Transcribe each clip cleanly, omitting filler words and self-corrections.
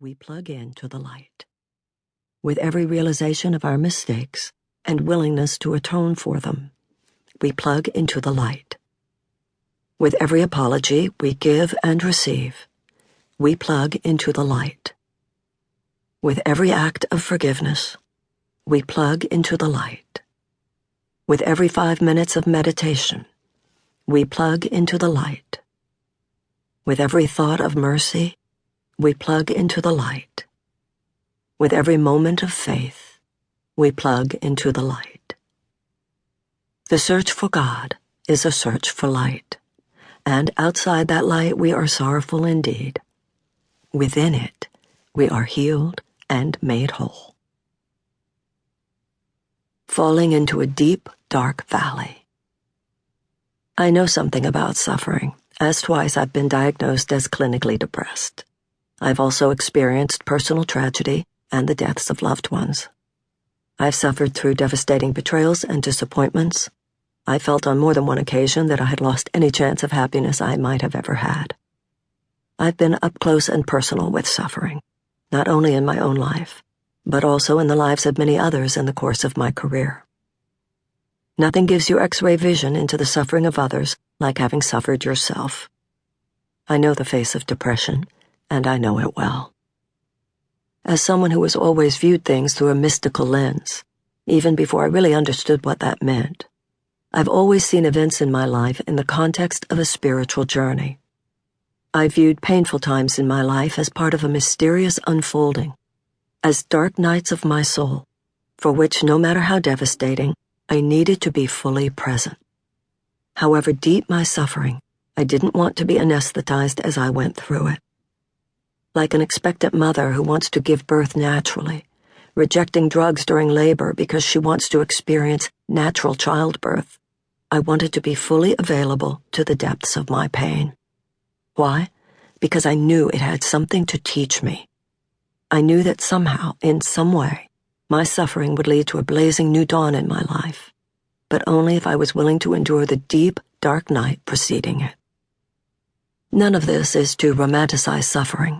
we plug into the light. With every realization of our mistakes and willingness to atone for them, we plug into the light. With every apology we give and receive, we plug into the light. With every act of forgiveness, we plug into the light. With every 5 minutes of meditation, we plug into the light. With every thought of mercy, we plug into the light. With every moment of faith, we plug into the light. The search for God is a search for light, and outside that light we are sorrowful indeed. Within it, we are healed and made whole. Falling into a deep, dark valley. I know something about suffering, as twice I've been diagnosed as clinically depressed. I've also experienced personal tragedy and the deaths of loved ones. I've suffered through devastating betrayals and disappointments. I felt on more than one occasion that I had lost any chance of happiness I might have ever had. I've been up close and personal with suffering, not only in my own life, but also in the lives of many others in the course of my career. Nothing gives you X-ray vision into the suffering of others like having suffered yourself. I know the face of depression, and I know it well. As someone who has always viewed things through a mystical lens, even before I really understood what that meant, I've always seen events in my life in the context of a spiritual journey. I viewed painful times in my life as part of a mysterious unfolding, as dark nights of my soul, for which, no matter how devastating, I needed to be fully present. However deep my suffering, I didn't want to be anesthetized as I went through it. Like an expectant mother who wants to give birth naturally, rejecting drugs during labor because she wants to experience natural childbirth, I wanted to be fully available to the depths of my pain. Why? Because I knew it had something to teach me. I knew that somehow, in some way, my suffering would lead to a blazing new dawn in my life, but only if I was willing to endure the deep, dark night preceding it. None of this is to romanticize suffering.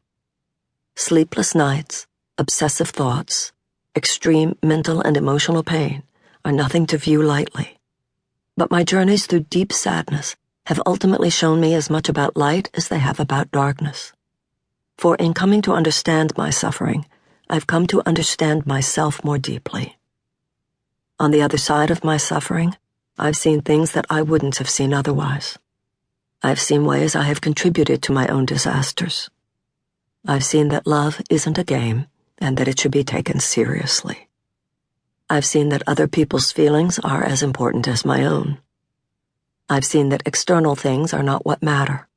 Sleepless nights, obsessive thoughts, extreme mental and emotional pain are nothing to view lightly. But my journeys through deep sadness have ultimately shown me as much about light as they have about darkness. For in coming to understand my suffering, I've come to understand myself more deeply. On the other side of my suffering, I've seen things that I wouldn't have seen otherwise. I've seen ways I have contributed to my own disasters. I've seen that love isn't a game and that it should be taken seriously. I've seen that other people's feelings are as important as my own. I've seen that external things are not what matter.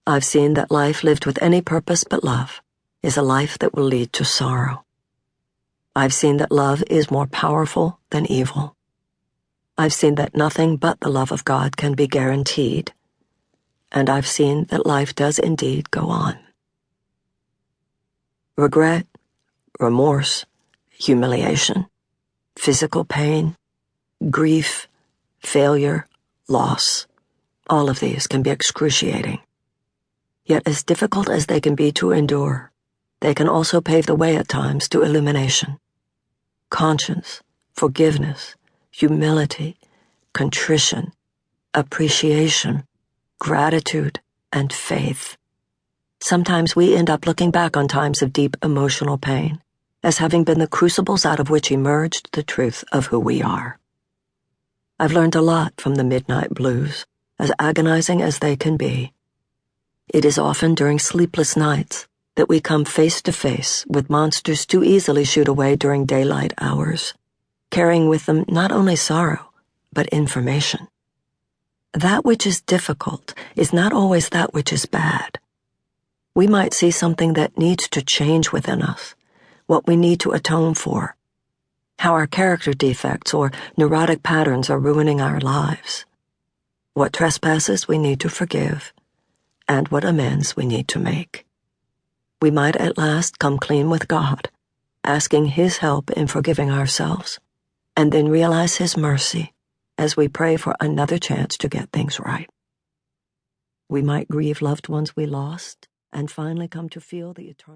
I've seen that life lived with any purpose but love is a life that will lead to sorrow. I've seen that love is more powerful than evil. I've seen that nothing but the love of God can be guaranteed. And I've seen that life does indeed go on. Regret, remorse, humiliation, physical pain, grief, failure, loss, all of these can be excruciating. Yet as difficult as they can be to endure, they can also pave the way at times to illumination. Conscience, forgiveness, humility, contrition, appreciation, gratitude, and faith. Sometimes we end up looking back on times of deep emotional pain as having been the crucibles out of which emerged the truth of who we are. I've learned a lot from the midnight blues, as agonizing as they can be. It is often during sleepless nights that we come face to face with monsters too easily shooed away during daylight hours, carrying with them not only sorrow, but information. That which is difficult is not always that which is bad. We might see something that needs to change within us, what we need to atone for, how our character defects or neurotic patterns are ruining our lives, what trespasses we need to forgive, and what amends we need to make. We might at last come clean with God, asking His help in forgiving ourselves, and then realize His mercy as we pray for another chance to get things right. We might grieve loved ones we lost, and finally come to feel the eternal